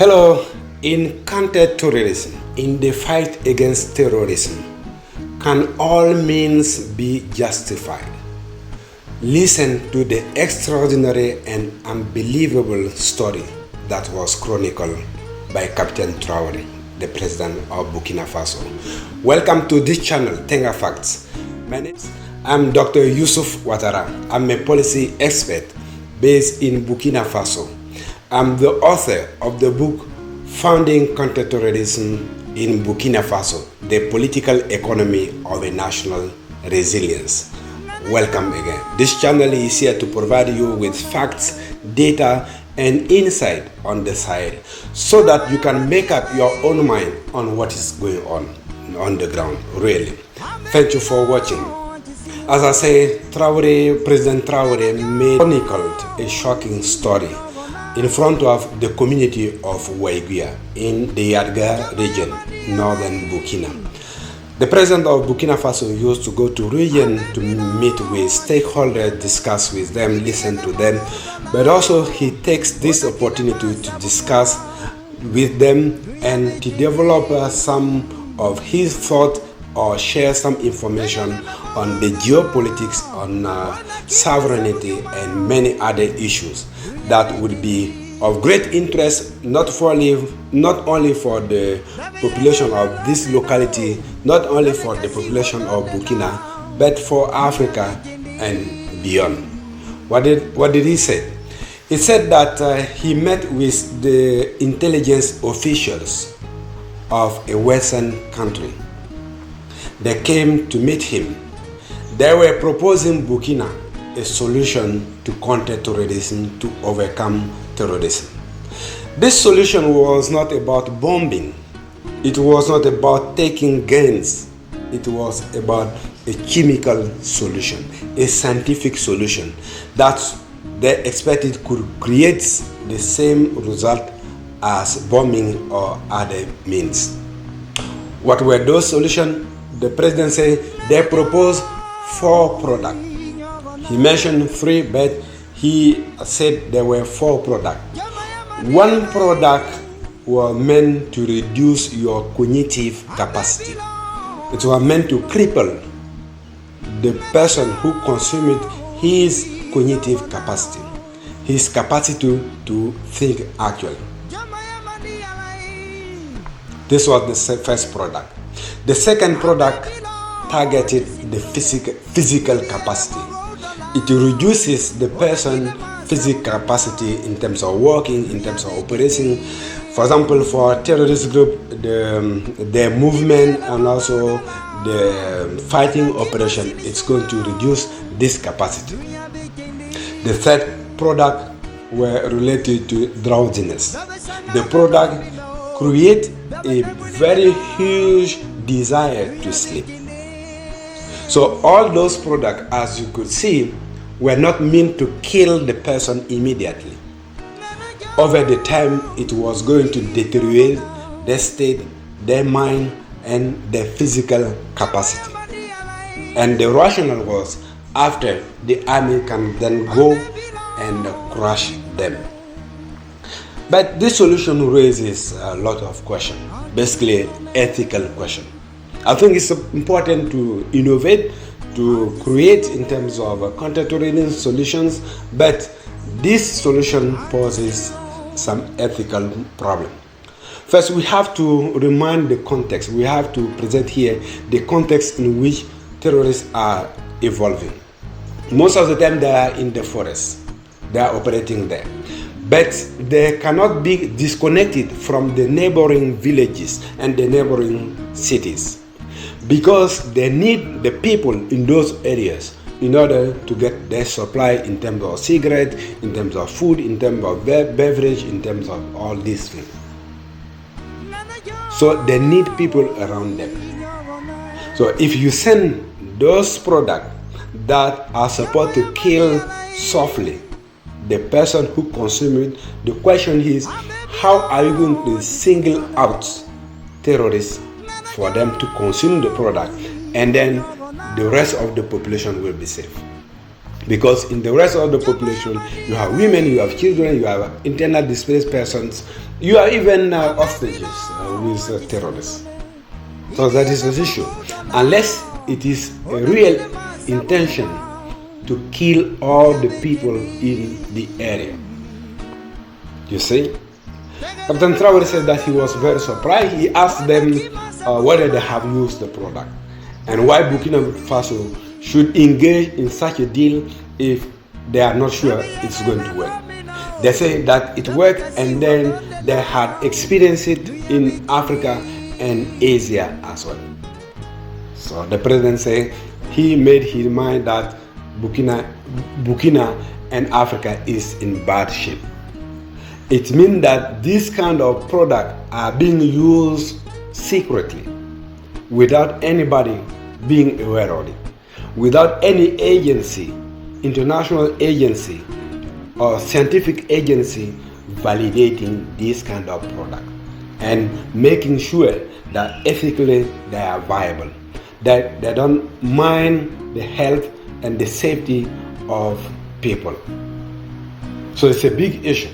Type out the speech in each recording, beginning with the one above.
Hello, in counterterrorism, in the fight against terrorism, can all means be justified? Listen to the extraordinary and unbelievable story that was chronicled by Captain Traoré, the president of Burkina Faso. Welcome to this channel, Tenga Facts. I'm Dr. Yusuf Ouattara. I'm a policy expert based in Burkina Faso. I'm the author of the book Founding Counterterrorism in Burkina Faso, the Political Economy of a National Resilience. Welcome again. This channel is here to provide you with facts, data, and insight on the side so that you can make up your own mind on what is going on the ground, really. Thank you for watching. As I say, President Traoré chronicled a shocking story in front of the community of Ouaguia in the Yarga region, northern Burkina. The president of Burkina Faso used to go to region to meet with stakeholders, discuss with them, listen to them, but also he takes this opportunity to discuss with them and to develop some of his thought or share some information on the geopolitics, on sovereignty, and many other issues that would be of great interest not only for the population of this locality, not only for the population of Burkina, but for Africa and beyond. What did he say? He said that he met with the intelligence officials of a Western country. They came to meet him. They were proposing Burkina a solution to counter-terrorism, to overcome terrorism. This solution was not about bombing. It was not about taking guns. It was about a chemical solution, a scientific solution that they expected could create the same result as bombing or other means. What were those solutions? The president said they proposed 4 products. He mentioned 3, but he said there were 4 products. One product was meant to reduce your cognitive capacity. It was meant to cripple the person who consumed his cognitive capacity, his capacity to think actually. This was the first product. The second product targeted the physical capacity. It reduces the person's physical capacity in terms of working, in terms of operating. For example, for a terrorist group, their movement and also the fighting operation, it's going to reduce this capacity. The third product were related to drowsiness. The product creates a very huge desire to sleep. So all those products, as you could see, were not meant to kill the person immediately. Over the time, it was going to deteriorate their state, their mind, and their physical capacity. And the rationale was, after, the army can then go and crush them. But this solution raises a lot of questions, basically ethical questions. I think it's important to innovate, to create in terms of counter-terrorism solutions, but this solution poses some ethical problem. First, we have to remind the context. We have to present here the context in which terrorists are evolving. Most of the time they are in the forest. They are operating there. But they cannot be disconnected from the neighboring villages and the neighboring cities, because they need the people in those areas in order to get their supply in terms of cigarettes, in terms of food, in terms of beverage, in terms of all these things. So they need people around them. So if you send those products that are supposed to kill softly the person who consumes it, the question is, how are you going to single out terrorists for them to consume the product, and then the rest of the population will be safe? Because in the rest of the population, you have women, you have children, you have internally displaced persons, you are even hostages with terrorists. So that is the issue. Unless it is a real intention to kill all the people in the area. You see? Captain Traore said that he was very surprised. He asked them whether they have used the product and why Burkina Faso should engage in such a deal if they are not sure it's going to work. They say that it worked and then they had experienced it in Africa and Asia as well. So the president said he made his mind that Burkina and Africa is in bad shape. It means that this kind of product are being used secretly without anybody being aware of it, without any agency, international agency or scientific agency validating this kind of product and making sure that ethically they are viable, that they don't mind the health and the safety of people. So it's a big issue.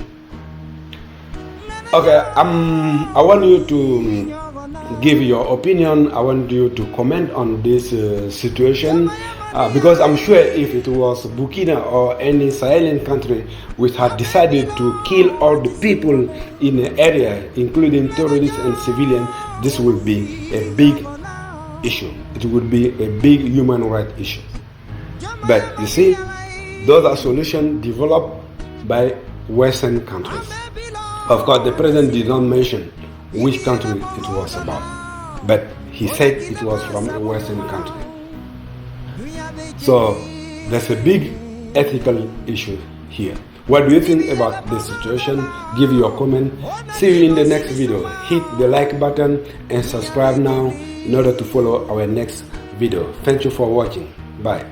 Okay, I want you to give your opinion. I want you to comment on this situation because I'm sure if it was Burkina or any Sahelian country which had decided to kill all the people in the area, including terrorists and civilians, this would be a big issue. It would be a big human rights issue. But you see, those are solutions developed by Western countries. Of course, the president did not mention which country it was about, but he said it was from a Western country. So there's a big ethical issue here. What do you think about this situation? Give your comment. See you in the next video. Hit the like button and subscribe now in order to follow our next video. Thank you for watching. Bye.